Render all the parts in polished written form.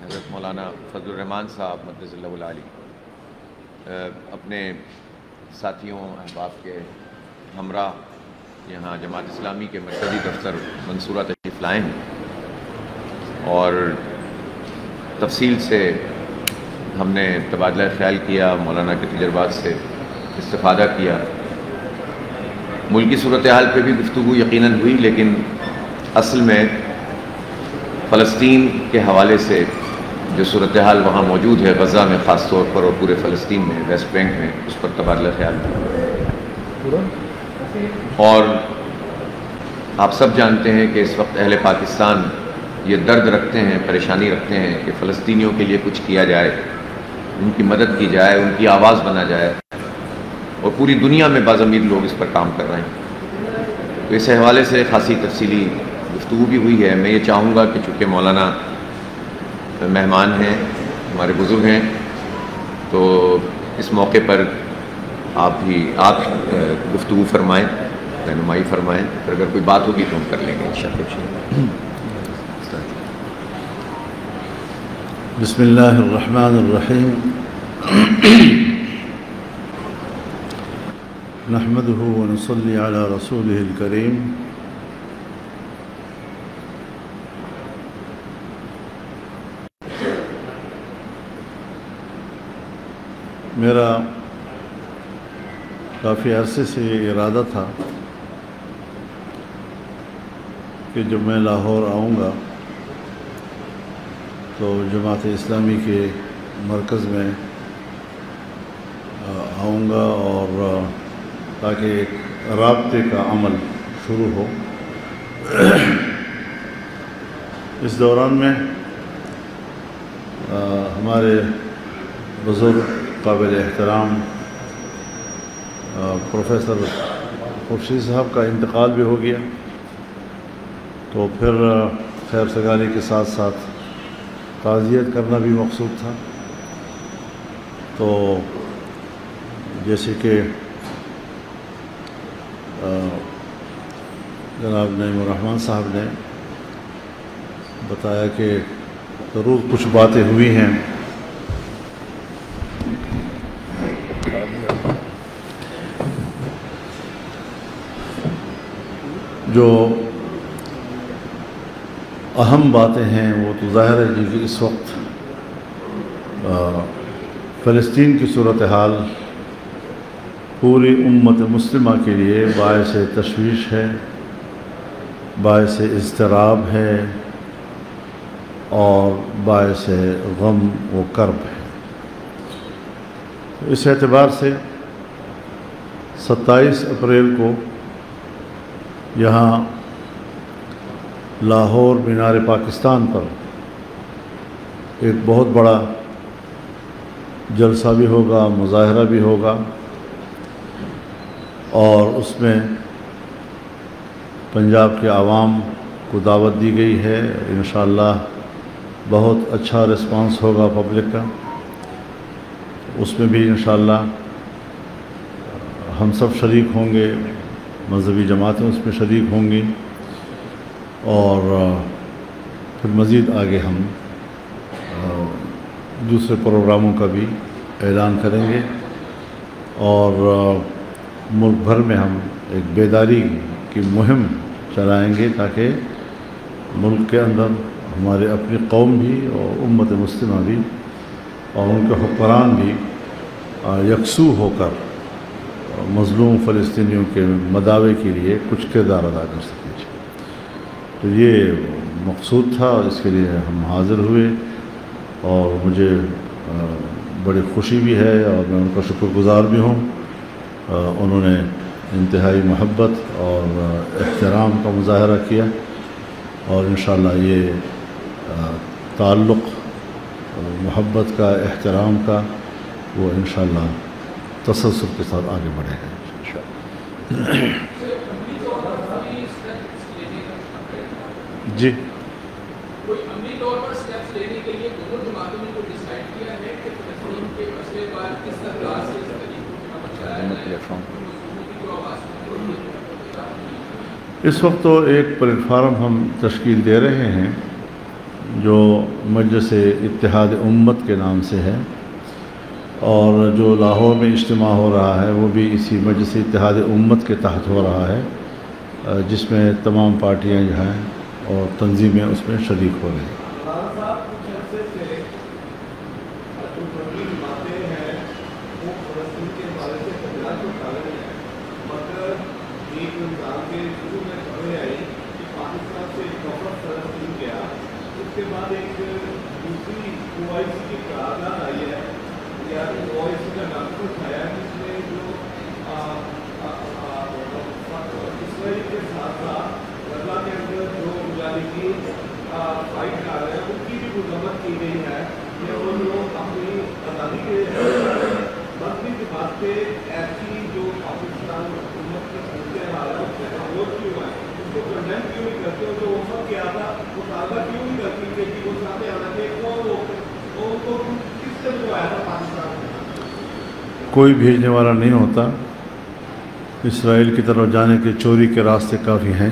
حضرت مولانا فضل الرحمان صاحب مقدس اللہ العالی اپنے ساتھیوں احباب کے ہمراہ یہاں جماعت اسلامی کے مرکزی دفتر منصورہ تشریف لائے ہیں اور تفصیل سے ہم نے تبادلہ خیال کیا، مولانا کے تجربات سے استفادہ کیا۔ ملکی صورتحال پہ بھی گفتگو یقیناً ہوئی، لیکن اصل میں فلسطین کے حوالے سے جو صورتحال وہاں موجود ہے، غزہ میں خاص طور پر اور پورے فلسطین میں، ویسٹ بینک میں، اس پر تبادلہ خیال کیا۔ اور آپ سب جانتے ہیں کہ اس وقت اہل پاکستان یہ درد رکھتے ہیں، پریشانی رکھتے ہیں کہ فلسطینیوں کے لیے کچھ کیا جائے، ان کی مدد کی جائے، ان کی آواز بنا جائے، اور پوری دنیا میں بعض لوگ اس پر کام کر رہے ہیں۔ تو اس حوالے سے خاصی تفصیلی گفتگو بھی ہوئی ہے۔ میں یہ چاہوں گا کہ چونکہ مولانا مہمان ہیں، ہمارے بزرگ ہیں، تو اس موقع پر آپ گفتگو فرمائیں، رہنمائی فرمائیں، پھر اگر کوئی بات ہوگی تو ہم کر لیں گے انشاءاللہ۔ بسم اللہ الرحمن الرحیم، نحمده ونصلي على رسوله الكريم۔ میرا کافی عرصے سے یہ ارادہ تھا کہ جب میں لاہور آؤں گا تو جماعت اسلامی کے مرکز میں آؤں گا، اور تاکہ ایک رابطے کا عمل شروع ہو۔ اس دوران میں ہمارے بزرگ قابل احترام پروفیسر خورشید صاحب کا انتقال بھی ہو گیا، تو پھر خیر سگالی کے ساتھ ساتھ تعزیت کرنا بھی مقصود تھا۔ تو جیسے کہ جناب نعیم الرحمن صاحب نے بتایا کہ ضرور کچھ باتیں ہوئی ہیں جو اہم باتیں ہیں، وہ تو ظاہر ہے جی کہ اس وقت فلسطین کی صورتحال پوری امت مسلمہ کے لیے باعث تشویش ہے، باعث اضطراب ہے اور باعث غم و کرب ہے۔ اس اعتبار سے 27 اپریل کو یہاں لاہور مینار پاکستان پر ایک بہت بڑا جلسہ بھی ہوگا، مظاہرہ بھی ہوگا، اور اس میں پنجاب کے عوام کو دعوت دی گئی ہے۔ انشاءاللہ بہت اچھا رسپانس ہوگا پبلک کا، اس میں بھی انشاءاللہ ہم سب شریک ہوں گے، مذہبی جماعتیں اس میں شریک ہوں گی، اور پھر مزید آگے ہم دوسرے پروگراموں کا بھی اعلان کریں گے، اور ملک بھر میں ہم ایک بیداری کی مہم چلائیں گے تاکہ ملک کے اندر ہمارے اپنی قوم بھی اور امت مسلمہ بھی اور ان کے حکمران بھی یکسو ہو کر مظلوم فلسطینیوں کے مداوے کے لیے کچھ کردار ادا کر سکیں۔ تو یہ مقصود تھا، اور اس کے لیے ہم حاضر ہوئے، اور مجھے بڑی خوشی بھی ہے اور میں ان کا شکر گزار بھی ہوں۔ انہوں نے انتہائی محبت اور احترام کا مظاہرہ کیا، اور انشاءاللہ یہ تعلق محبت کا، احترام کا، وہ انشاءاللہ تسلسل کے ساتھ آگے بڑھے گا انشاءاللہ۔ جی اس وقت تو ایک پلیٹ فارم ہم تشکیل دے رہے ہیں جو مجلس اتحاد امت کے نام سے ہے، اور جو لاہور میں اجتماع ہو رہا ہے وہ بھی اسی مجلس اتحاد امت کے تحت ہو رہا ہے، جس میں تمام پارٹیاں جو ہیں اور تنظیمیں اس میں شریک ہو رہی ہیں۔ کوئی بھیجنے والا نہیں ہوتا، اسرائیل کی طرف جانے کے چوری کے راستے کافی ہیں۔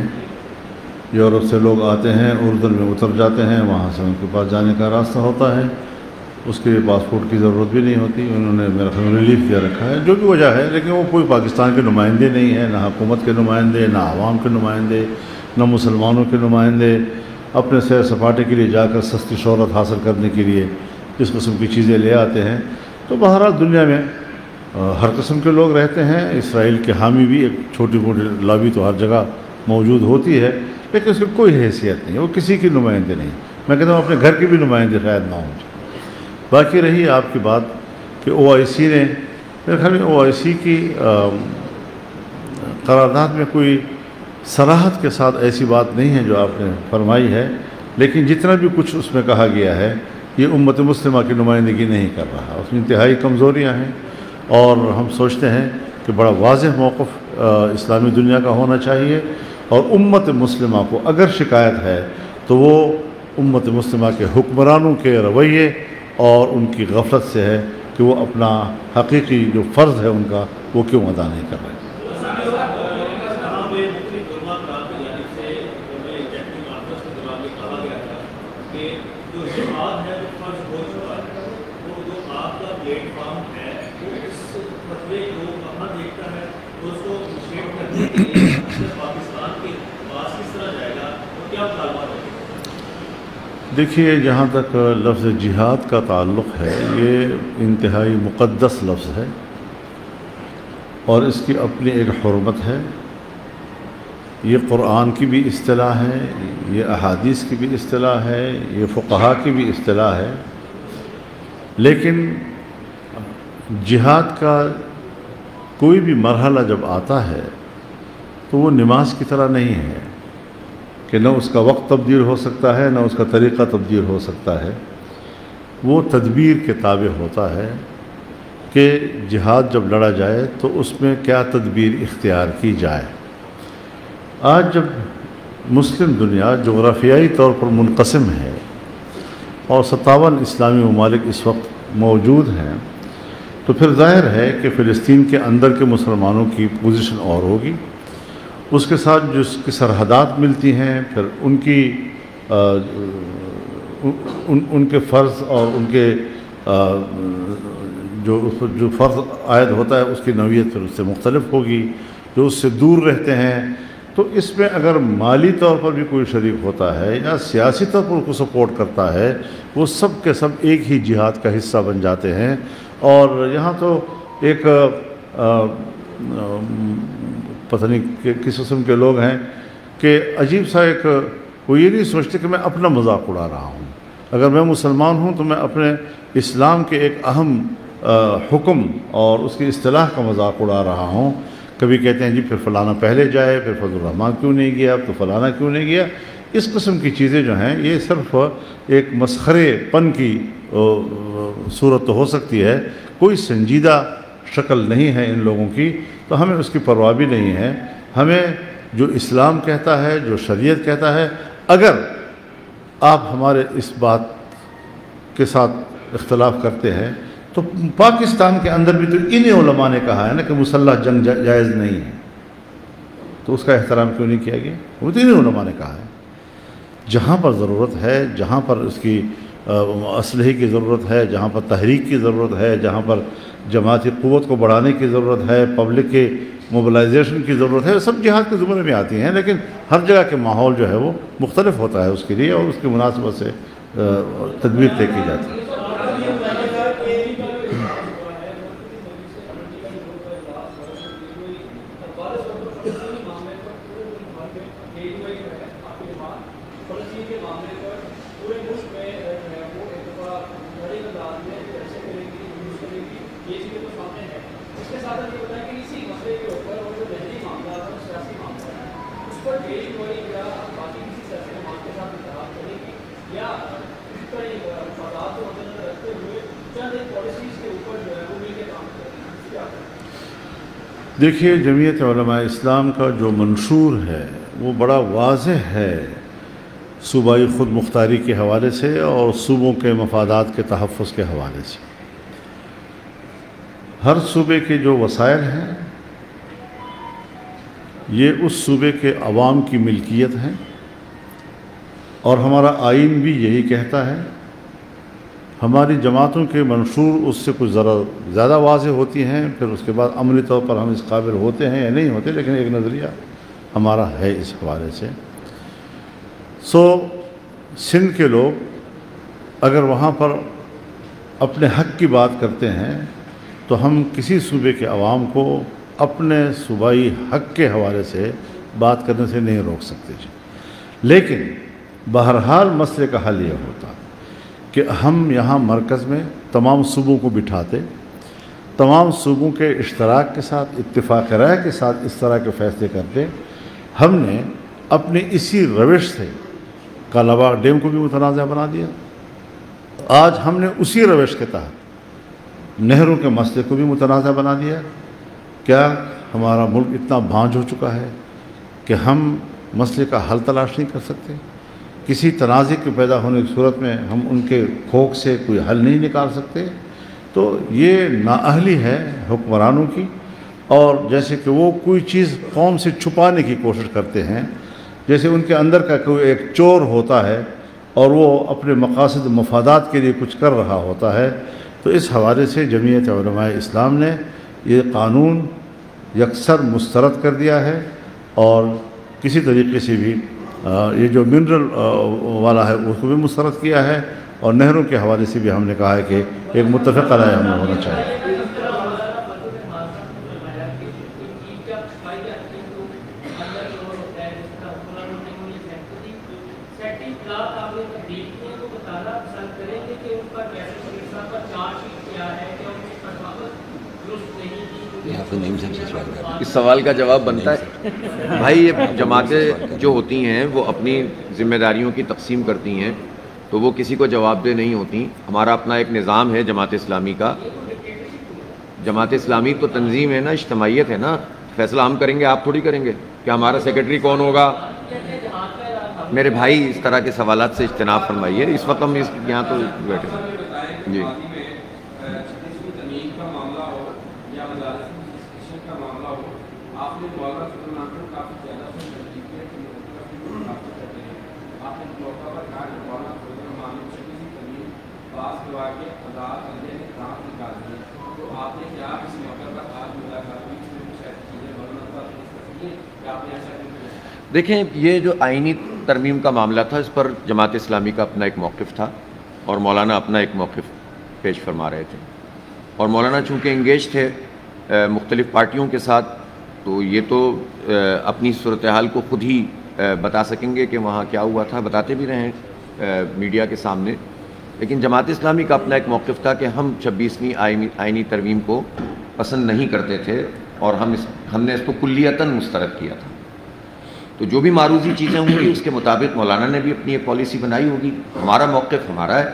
یورپ سے لوگ آتے ہیں، اردن میں اتر جاتے ہیں، وہاں سے ان کے پاس جانے کا راستہ ہوتا ہے، اس کے لیے پاسپورٹ کی ضرورت بھی نہیں ہوتی۔ انہوں نے میرا خیال ریلیف دے رکھا ہے، جو بھی وجہ ہے، لیکن وہ کوئی پاکستان کے نمائندے نہیں ہیں، نہ حکومت کے نمائندے، نہ عوام کے نمائندے، نہ مسلمانوں کے نمائندے۔ اپنے سیر سپاٹے کے لیے جا کر سستی شہرت حاصل کرنے کے لیے اس قسم کی چیزیں لے آتے ہیں۔ تو بہرحال دنیا میں ہر قسم کے لوگ رہتے ہیں، اسرائیل کے حامی بھی ایک چھوٹی موٹی لابی تو ہر جگہ موجود ہوتی ہے، لیکن اس کی کوئی حیثیت نہیں ہے، وہ کسی کی نمائندے نہیں۔ میں کہتا ہوں اپنے گھر کی بھی نمائندے شاید نہ ہوں۔ باقی رہی آپ کی بات کہ OIC نے، میرے خیال میں OIC کی قرارداد میں کوئی صراحت کے ساتھ ایسی بات نہیں ہے جو آپ نے فرمائی ہے، لیکن جتنا بھی کچھ اس میں کہا گیا ہے یہ امت مسلمہ کی نمائندگی نہیں کر رہا، اس میں انتہائی کمزوریاں ہیں، اور ہم سوچتے ہیں کہ بڑا واضح موقف اسلامی دنیا کا ہونا چاہیے، اور امت مسلمہ کو اگر شکایت ہے تو وہ امت مسلمہ کے حکمرانوں کے رویے اور ان کی غفلت سے ہے کہ وہ اپنا حقیقی جو فرض ہے ان کا وہ کیوں ادا نہیں کر رہے۔ دیکھیے، جہاں تک لفظ جہاد کا تعلق ہے، یہ انتہائی مقدس لفظ ہے اور اس کی اپنی ایک حرمت ہے۔ یہ قرآن کی بھی اصطلاح ہے، یہ احادیث کی بھی اصطلاح ہے، یہ فقہا کی بھی اصطلاح ہے، لیکن جہاد کا کوئی بھی مرحلہ جب آتا ہے تو وہ نماز کی طرح نہیں ہے کہ نہ اس کا وقت تبدیل ہو سکتا ہے، نہ اس کا طریقہ تبدیل ہو سکتا ہے۔ وہ تدبیر کے تابع ہوتا ہے کہ جہاد جب لڑا جائے تو اس میں کیا تدبیر اختیار کی جائے۔ آج جب مسلم دنیا جغرافیائی طور پر منقسم ہے اور 57 اسلامی ممالک اس وقت موجود ہیں، تو پھر ظاہر ہے کہ فلسطین کے اندر کے مسلمانوں کی پوزیشن اور ہوگی، اس کے ساتھ جو اس کی سرحدات ملتی ہیں، پھر ان کی ان کے فرض اور ان کے جو فرض عائد ہوتا ہے اس کی نوعیت پھر اس سے مختلف ہوگی، جو اس سے دور رہتے ہیں۔ تو اس میں اگر مالی طور پر بھی کوئی شریک ہوتا ہے یا سیاسی طور پر اس کو سپورٹ کرتا ہے، وہ سب کے سب ایک ہی جہاد کا حصہ بن جاتے ہیں۔ اور یہاں تو ایک پتہ نہیں کس قسم کے لوگ ہیں کہ عجیب سا ایک، وہ یہ نہیں سوچتے کہ میں اپنا مذاق اڑا رہا ہوں۔ اگر میں مسلمان ہوں تو میں اپنے اسلام کے ایک اہم حکم اور اس کی اصطلاح کا مذاق اڑا رہا ہوں۔ کبھی کہتے ہیں جی پھر فلانا پہلے جائے، پھر فضل الرحمان کیوں نہیں گیا، تو فلانا کیوں نہیں گیا۔ اس قسم کی چیزیں جو ہیں یہ صرف ایک مسخرے پن کی صورت تو ہو سکتی ہے، کوئی سنجیدہ شکل نہیں ہے ان لوگوں کی، تو ہمیں اس کی پرواہ بھی نہیں ہے۔ ہمیں جو اسلام کہتا ہے، جو شریعت کہتا ہے، اگر آپ ہمارے اس بات کے ساتھ اختلاف کرتے ہیں تو پاکستان کے اندر بھی تو انہیں علماء نے کہا ہے نا کہ مسلح جنگ جائز نہیں ہے، تو اس کا احترام کیوں نہیں کیا گیا؟ وہ تو انہیں علماء نے کہا ہے۔ جہاں پر ضرورت ہے، جہاں پر اس کی اسلحے کی ضرورت ہے، جہاں پر تحریک کی ضرورت ہے، جہاں پر جماعتی قوت کو بڑھانے کی ضرورت ہے، پبلک کے موبلائزیشن کی ضرورت ہے، سب جہاد کے زمرے میں آتی ہیں، لیکن ہر جگہ کے ماحول جو ہے وہ مختلف ہوتا ہے اس کے لیے، اور اس کی مناسبت سے تدبیر طے کی جاتی ہے۔ دیکھیے، جمعیت علماء اسلام کا جو منشور ہے وہ بڑا واضح ہے، صوبائی خود مختاری کے حوالے سے اور صوبوں کے مفادات کے تحفظ کے حوالے سے۔ ہر صوبے کے جو وسائل ہیں یہ اس صوبے کے عوام کی ملکیت ہیں، اور ہمارا آئین بھی یہی کہتا ہے۔ ہماری جماعتوں کے منشور اس سے کچھ ذرا زیادہ واضح ہوتی ہیں، پھر اس کے بعد عملی طور پر ہم اس قابل ہوتے ہیں یا نہیں ہوتے، لیکن ایک نظریہ ہمارا ہے اس حوالے سے۔ سندھ کے لوگ اگر وہاں پر اپنے حق کی بات کرتے ہیں تو ہم کسی صوبے کے عوام کو اپنے صوبائی حق کے حوالے سے بات کرنے سے نہیں روک سکتے، لیکن بہرحال مسئلے کا حل یہ ہوتا کہ ہم یہاں مرکز میں تمام صوبوں کو بٹھاتے، تمام صوبوں کے اشتراک کے ساتھ، اتفاق رائے کے ساتھ اس طرح کے فیصلے کرتے۔ ہم نے اپنی اسی روش سے کالاباغ ڈیم کو بھی متنازع بنا دیا، آج ہم نے اسی روش کے تحت نہروں کے مسئلے کو بھی متنازع بنا دیا۔ کیا ہمارا ملک اتنا بھانج ہو چکا ہے کہ ہم مسئلے کا حل تلاش نہیں کر سکتے؟ کسی تنازع کے پیدا ہونے کی صورت میں ہم ان کے کھوک سے کوئی حل نہیں نکال سکتے؟ تو یہ نااہلی ہے حکمرانوں کی، اور جیسے کہ وہ کوئی چیز قوم سے چھپانے کی کوشش کرتے ہیں، جیسے ان کے اندر کا کوئی ایک چور ہوتا ہے اور وہ اپنے مقاصد مفادات کے لیے کچھ کر رہا ہوتا ہے۔ تو اس حوالے سے جمعیت علماء اسلام نے یہ قانون یکسر مسترد کر دیا ہے، اور کسی طریقے سے بھی یہ جو منرل والا ہے اس کو بھی مسترد کیا ہے، اور نہروں کے حوالے سے بھی ہم نے کہا ہے کہ ایک متفق رائے ہمیں ہونا چاہیے۔ اس سوال کا جواب بنتا ہے بھائی، یہ جماعتیں جو ہوتی ہیں وہ اپنی ذمہ داریوں کی تقسیم کرتی ہیں، تو وہ کسی کو جواب دہ نہیں ہوتی۔ ہمارا اپنا ایک نظام ہے جماعت اسلامی کا۔ جماعت اسلامی تو تنظیم ہے نا، اجتماعیت ہے نا، فیصلہ ہم کریں گے، آپ تھوڑی کریں گے کہ ہمارا سیکرٹری کون ہوگا۔ میرے بھائی اس طرح کے سوالات سے اجتناب فرمائیے، اس وقت ہم یہاں تو بیٹھے ہیں۔ جی دیکھیں، یہ جو آئینی ترمیم کا معاملہ تھا، اس پر جماعت اسلامی کا اپنا ایک موقف تھا، اور مولانا اپنا ایک موقف پیش فرما رہے تھے، اور مولانا چونکہ انگیج تھے مختلف پارٹیوں کے ساتھ، تو یہ تو اپنی صورتحال کو خود ہی بتا سکیں گے کہ وہاں کیا ہوا تھا، بتاتے بھی رہے ہیں میڈیا کے سامنے۔ لیکن جماعت اسلامی کا اپنا ایک موقف تھا کہ ہم 26ویں آئینی ترمیم کو پسند نہیں کرتے تھے، اور ہم نے اس کو کلیتاً مسترد کیا تھا۔ تو جو بھی معروضی چیزیں ہوں گی اس کے مطابق مولانا نے بھی اپنی ایک پالیسی بنائی ہوگی۔ ہمارا موقف ہمارا ہے،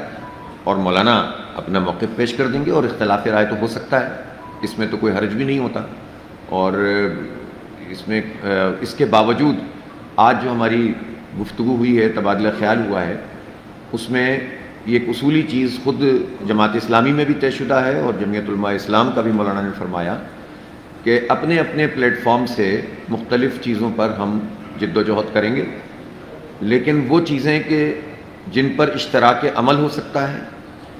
اور مولانا اپنا موقف پیش کر دیں گے، اور اختلاف رائے تو ہو سکتا ہے، اس میں تو کوئی حرج بھی نہیں ہوتا۔ اور اس کے باوجود آج جو ہماری گفتگو ہوئی ہے، تبادلہ خیال ہوا ہے، اس میں یہ ایک اصولی چیز خود جماعت اسلامی میں بھی طے شدہ ہے، اور جمعیت علماء اسلام کا بھی مولانا نے فرمایا کہ اپنے اپنے پلیٹ فارم سے مختلف چیزوں پر ہم جد و جہد کریں گے، لیکن وہ چیزیں کہ جن پر اشتراک عمل ہو سکتا ہے،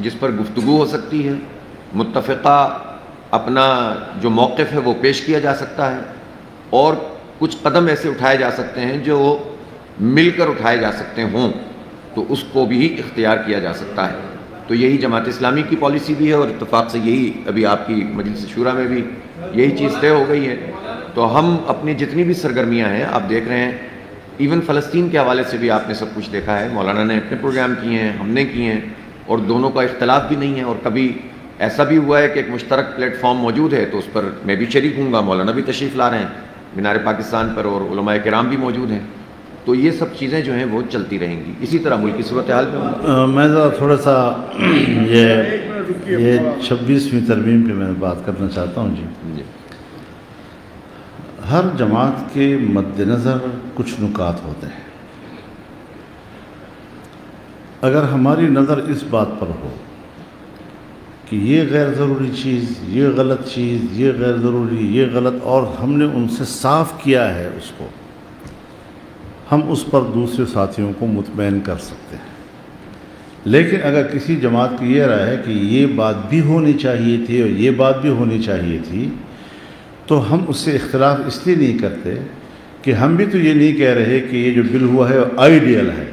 جس پر گفتگو ہو سکتی ہے، متفقہ اپنا جو موقف ہے وہ پیش کیا جا سکتا ہے، اور کچھ قدم ایسے اٹھائے جا سکتے ہیں جو مل کر اٹھائے جا سکتے ہوں، تو اس کو بھی اختیار کیا جا سکتا ہے۔ تو یہی جماعت اسلامی کی پالیسی بھی ہے، اور اتفاق سے یہی ابھی آپ کی مجلس شورا میں بھی یہی چیز طے ہو گئی ہے۔ تو ہم اپنی جتنی بھی سرگرمیاں ہیں، آپ دیکھ رہے ہیں ایون فلسطین کے حوالے سے بھی آپ نے سب کچھ دیکھا ہے، مولانا نے اپنے پروگرام کیے ہیں، ہم نے کیے ہیں، اور دونوں کا اختلاف بھی نہیں ہے، اور کبھی ایسا بھی ہوا ہے کہ ایک مشترک پلیٹ فارم موجود ہے تو اس پر میں بھی شریک ہوں گا، مولانا بھی تشریف لا رہے ہیں مینار پاکستان پر، اور علماء کرام بھی موجود ہیں۔ تو یہ سب چیزیں جو ہیں وہ چلتی رہیں گی، اسی طرح ملک کی صورتحال میں میں ذرا تھوڑا سا یہ 26ویں ترمیم پہ میں بات کرنا چاہتا ہوں۔ جی، ہر جماعت کے مد نظر کچھ نکات ہوتے ہیں۔ اگر ہماری نظر اس بات پر ہو کہ یہ غیر ضروری چیز، یہ غلط چیز، یہ غیر ضروری، یہ غلط، اور ہم نے ان سے صاف کیا ہے اس کو، ہم اس پر دوسرے ساتھیوں کو مطمئن کر سکتے ہیں۔ لیکن اگر کسی جماعت کی یہ رائے ہے کہ یہ بات بھی ہونی چاہیے تھی اور یہ بات بھی ہونی چاہیے تھی، تو ہم اس سے اختلاف اس لیے نہیں کرتے کہ ہم بھی تو یہ نہیں کہہ رہے کہ یہ جو بل ہوا ہے آئیڈیل ہے،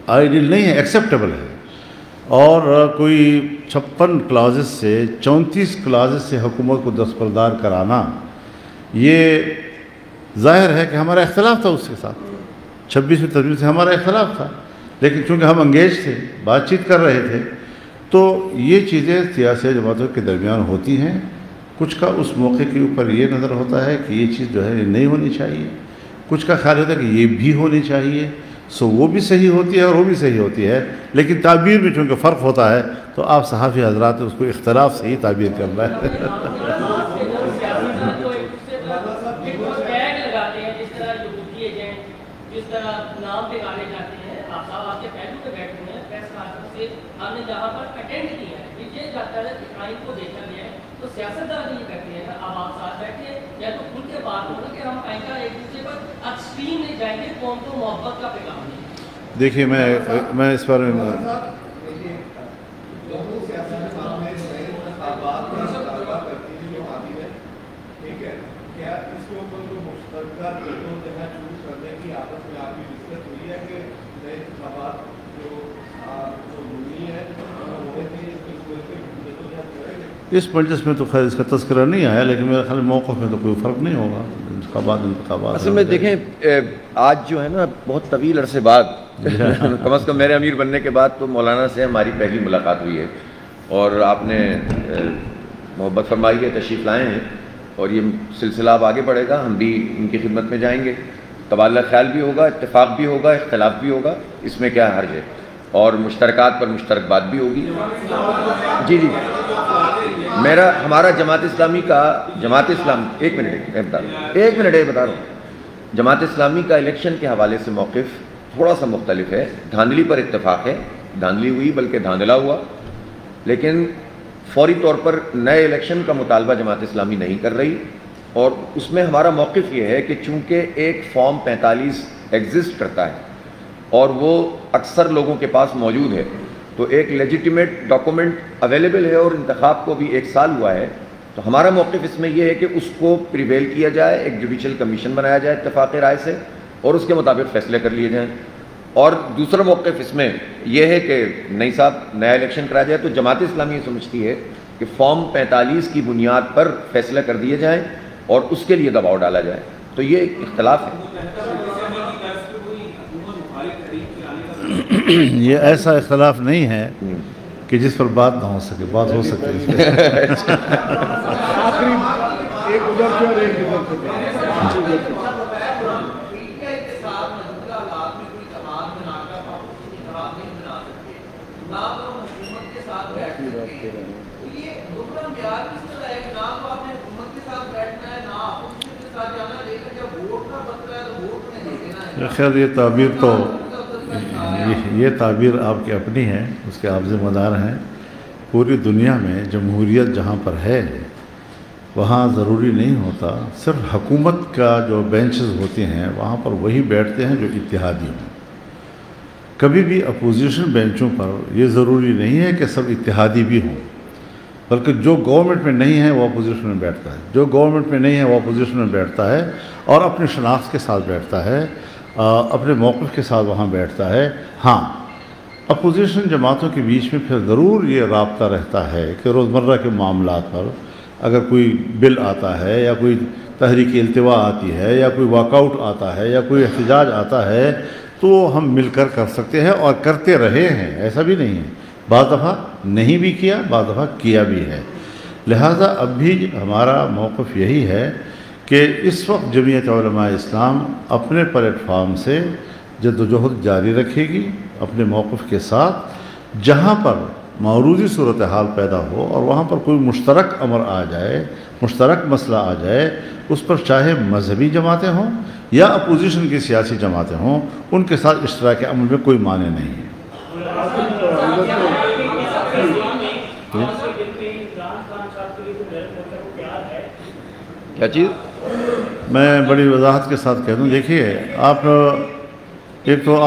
آئیڈیل نہیں ہے، ایکسیپٹیبل ہے، اور کوئی 56 کلازز سے 34 کلازز سے حکومت کو دستبردار کرانا، یہ ظاہر ہے کہ ہمارا اختلاف تھا اس کے ساتھ، 26ویں ترمیم سے ہمارا اختلاف تھا، لیکن چونکہ ہم انگیج تھے، بات چیت کر رہے تھے، تو یہ چیزیں سیاسی جماعتوں کے درمیان ہوتی ہیں۔ کچھ کا اس موقع کے اوپر یہ نظر ہوتا ہے کہ یہ چیز جو ہے یہ نہیں ہونی چاہیے، کچھ کا خیال ہوتا ہے کہ یہ بھی ہونی چاہیے، وہ بھی صحیح ہوتی ہے اور وہ بھی صحیح ہوتی ہے، لیکن تعبیر میں چونکہ فرق ہوتا ہے تو آپ صحافی حضرات اس کو اختلاف سے ہی تعبیر کرنا ہے۔ جس طرح نام پہ گانے جاتے ہیں، آپ صاحب آپ کے پہلو پہ بیٹھے ہوئے ہیں، پریس کانفرنس سے ہم نے جہاں پر اٹینڈ کیا ہے، یہ جاتا ہے کہ کرائم کو دیکھا گیا ہے، تو سیاستدان یہ کہتے ہیں اب آپ ساتھ بیٹھے یا تو کھل کے بات ہونا کہ ہم آئندہ ایک دوسرے پر ایکسٹریم نہیں جائیں گے، قوم کو محبت کا پیغام دیں۔ دیکھیے میں اس بارے میں اس مجلس میں تو خیر اس کا تذکرہ نہیں آیا، لیکن میرے خیال موقف میں تو کوئی فرق نہیں ہوگا، انتخابات اصل میں دیکھیں آج جو ہے نا بہت طویل عرصے بعد کم از کم میرے امیر بننے کے بعد تو مولانا سے ہماری پہلی ملاقات ہوئی ہے، اور آپ نے محبت فرمائی ہے، تشریف لائے ہیں، اور یہ سلسلہ اب آگے بڑھے گا، ہم بھی ان کی خدمت میں جائیں گے، تبادلہ خیال بھی ہوگا، اتفاق بھی ہوگا، اختلاف بھی ہوگا، اس میں کیا حرج ہے، اور مشترکات پر مشترک بات بھی ہوگی۔ جی ہمارا جماعت اسلامی ایک منٹ بتا رہا ہوں، جماعت اسلامی کا الیکشن کے حوالے سے موقف تھوڑا سا مختلف ہے۔ دھاندلی پر اتفاق ہے، دھاندلی ہوئی بلکہ دھاندلا ہوا، لیکن فوری طور پر نئے الیکشن کا مطالبہ جماعت اسلامی نہیں کر رہی، اور اس میں ہمارا موقف یہ ہے کہ چونکہ ایک فارم 45 ایگزسٹ کرتا ہے اور وہ اکثر لوگوں کے پاس موجود ہے، تو ایک لیجیٹیمیٹ ڈاکومنٹ اویلیبل ہے، اور انتخاب کو بھی 1 سال ہوا ہے، تو ہمارا موقف اس میں یہ ہے کہ اس کو پریویل کیا جائے، ایک جوڈیشل کمیشن بنایا جائے اتفاق رائے سے، اور اس کے مطابق فیصلے کر لیے جائیں۔ اور دوسرا موقف اس میں یہ ہے کہ نئی صاحب نیا الیکشن کرایا جائے، تو جماعت اسلامی یہ سمجھتی ہے کہ فارم 45 کی بنیاد پر فیصلے کر دیے جائیں اور اس کے لیے دباؤ ڈالا جائے، تو یہ ایک اختلاف ہے۔ یہ ایسا اختلاف نہیں ہے کہ جس پر بات نہ ہو سکے، بات ہو سکتی ہے۔ خیر یہ تعبیر آپ کی اپنی ہے، اس کے آپ ذمہ دار ہیں۔ پوری دنیا میں جمہوریت جہاں پر ہے وہاں ضروری نہیں ہوتا صرف حکومت کا جو بینچز ہوتے ہیں وہاں پر وہی بیٹھتے ہیں جو اتحادی ہوں. کبھی بھی اپوزیشن بینچوں پر یہ ضروری نہیں ہے کہ سب اتحادی بھی ہوں، بلکہ جو گورنمنٹ میں نہیں ہے وہ اپوزیشن میں بیٹھتا ہے، جو گورنمنٹ میں نہیں ہے وہ اپوزیشن میں بیٹھتا ہے اور اپنی شناخت کے ساتھ بیٹھتا ہے، اپنے موقف کے ساتھ وہاں بیٹھتا ہے. ہاں، اپوزیشن جماعتوں کے بیچ میں پھر ضرور یہ رابطہ رہتا ہے کہ روزمرہ کے معاملات پر اگر کوئی بل آتا ہے یا کوئی تحریک التوا آتی ہے یا کوئی واک آؤٹ آتا ہے یا کوئی احتجاج آتا ہے تو ہم مل کر سکتے ہیں اور کرتے رہے ہیں، ایسا بھی نہیں ہے. بعض دفعہ نہیں بھی کیا، بعض دفعہ کیا بھی ہے. لہٰذا اب بھی ہمارا موقف یہی ہے کہ اس وقت جمعیت علماء اسلام اپنے پلیٹ فارم سے جدوجہد جاری رکھے گی اپنے موقف کے ساتھ. جہاں پر موروثی صورتحال پیدا ہو اور وہاں پر کوئی مشترک امر آ جائے، مشترک مسئلہ آ جائے، اس پر چاہے مذہبی جماعتیں ہوں یا اپوزیشن کی سیاسی جماعتیں ہوں، ان کے ساتھ اشتراک عمل میں کوئی معنی نہیں ہے. کیا چیز؟ میں بڑی وضاحت کے ساتھ کہہ دوں. دیکھیے، آپ ایک تو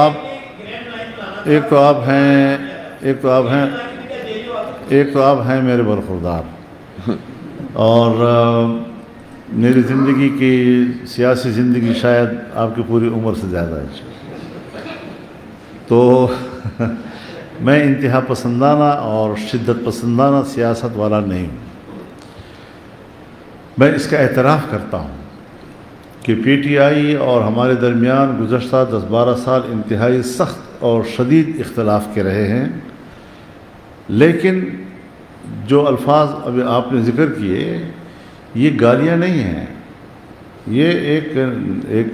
آپ ہیں میرے برخوردار، اور میری زندگی کی سیاسی زندگی شاید آپ کی پوری عمر سے زیادہ ہے، تو میں انتہا پسندانہ اور شدت پسندانہ سیاست والا نہیں ہوں. میں اس کا اعتراف کرتا ہوں کہ پی ٹی آئی اور ہمارے درمیان گزشتہ 10-12 سال انتہائی سخت اور شدید اختلاف کے رہے ہیں، لیکن جو الفاظ ابھی آپ نے ذکر کیے یہ گالیاں نہیں ہیں، یہ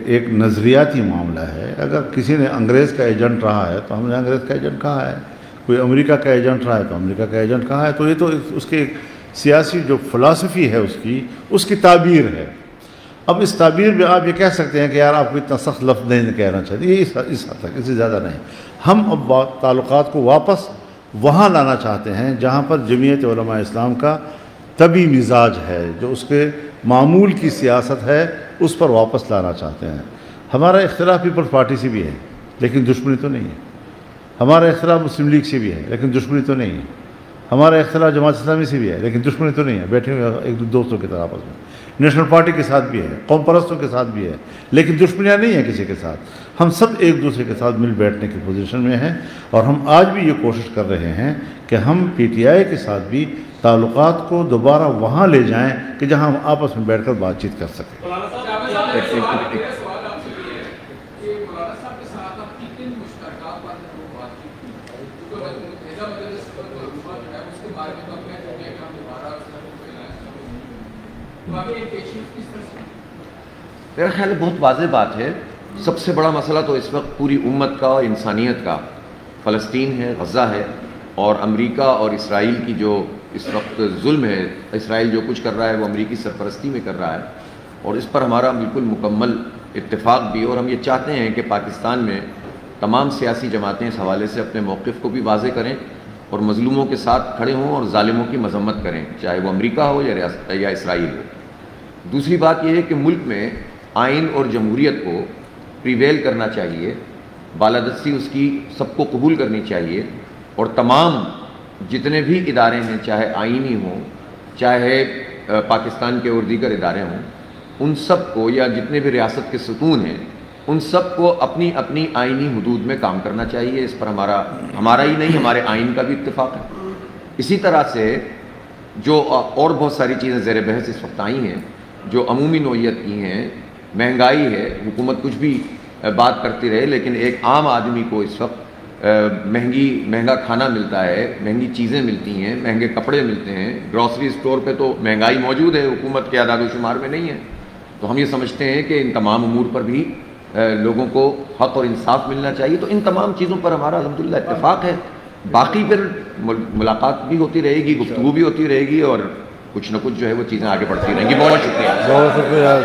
ایک نظریاتی معاملہ ہے. اگر کسی نے انگریز کا ایجنٹ رہا ہے تو ہم نے انگریز کا ایجنٹ کہا ہے، کوئی امریکہ کا ایجنٹ رہا ہے تو امریکہ کا ایجنٹ کہا ہے. تو یہ تو اس کے سیاسی جو فلسفی ہے اس کی تعبیر ہے. اب اس تعبیر میں آپ یہ کہہ سکتے ہیں کہ یار آپ کو اتنا سخت لفظ نہیں کہنا چاہیے، یہ اس حد تک، اس سے زیادہ نہیں. ہم اب تعلقات کو واپس وہاں لانا چاہتے ہیں جہاں پر جمعیت علماء اسلام کا طبی مزاج ہے، جو اس کے معمول کی سیاست ہے، اس پر واپس لانا چاہتے ہیں. ہمارا اختلاف پیپلز پارٹی سے بھی ہے لیکن دشمنی تو نہیں ہے. ہمارا اختلاف مسلم لیگ سے بھی ہے لیکن دشمنی تو نہیں ہے. ہمارا اختلاف جماعت اسلامی سے بھی ہے لیکن دشمنی تو نہیں ہے. بیٹھے ہوئے ایک دوستوں کی طرح آپس میں. نیشنل پارٹی کے ساتھ بھی ہے، قوم پرستوں کے ساتھ بھی ہے، لیکن دشمنیاں نہیں ہیں کسی کے ساتھ. ہم سب ایک دوسرے کے ساتھ مل بیٹھنے کی پوزیشن میں ہیں، اور ہم آج بھی یہ کوشش کر رہے ہیں کہ ہم پی ٹی آئی کے ساتھ بھی تعلقات کو دوبارہ وہاں لے جائیں کہ جہاں ہم آپس میں بیٹھ کر بات چیت کر سکیں. میرا خیال ہے بہت واضح بات ہے. سب سے بڑا مسئلہ تو اس وقت پوری امت کا اور انسانیت کا فلسطین ہے، غزہ ہے، اور امریکہ اور اسرائیل کی جو اس وقت ظلم ہے. اسرائیل جو کچھ کر رہا ہے وہ امریکی سرپرستی میں کر رہا ہے، اور اس پر ہمارا بالکل مکمل اتفاق بھی. اور ہم یہ چاہتے ہیں کہ پاکستان میں تمام سیاسی جماعتیں اس حوالے سے اپنے موقف کو بھی واضح کریں اور مظلوموں کے ساتھ کھڑے ہوں اور ظالموں کی مذمت کریں، چاہے وہ امریکہ ہو یا اسرائیل ہو. دوسری بات یہ ہے کہ ملک میں آئین اور جمہوریت کو پریویل کرنا چاہیے، بالادستی اس کی سب کو قبول کرنی چاہیے، اور تمام جتنے بھی ادارے ہیں، چاہے آئینی ہوں، چاہے پاکستان کے اور دیگر ادارے ہوں، ان سب کو، یا جتنے بھی ریاست کے ستون ہیں، ان سب کو اپنی اپنی آئینی حدود میں کام کرنا چاہیے. اس پر ہمارا ہی نہیں، ہمارے آئین کا بھی اتفاق ہے. اسی طرح سے جو اور بہت ساری چیزیں زیر بحث اس وقت آئی ہیں جو عمومی نوعیت کی ہیں، مہنگائی ہے. حکومت کچھ بھی بات کرتی رہے، لیکن ایک عام آدمی کو اس وقت مہنگا کھانا ملتا ہے، مہنگی چیزیں ملتی ہیں، مہنگے کپڑے ملتے ہیں. گروسری سٹور پہ تو مہنگائی موجود ہے، حکومت کے اعداد و شمار میں نہیں ہے. تو ہم یہ سمجھتے ہیں کہ ان تمام امور پر بھی لوگوں کو حق اور انصاف ملنا چاہیے. تو ان تمام چیزوں پر ہمارا الحمدللہ اتفاق ہے. باقی پھر ملاقات بھی ہوتی رہے گی، گفتگو بھی ہوتی رہے گی، اور کچھ نہ کچھ جو ہے وہ چیزیں آگے بڑھتی رہیں گی. بہت شکریہ.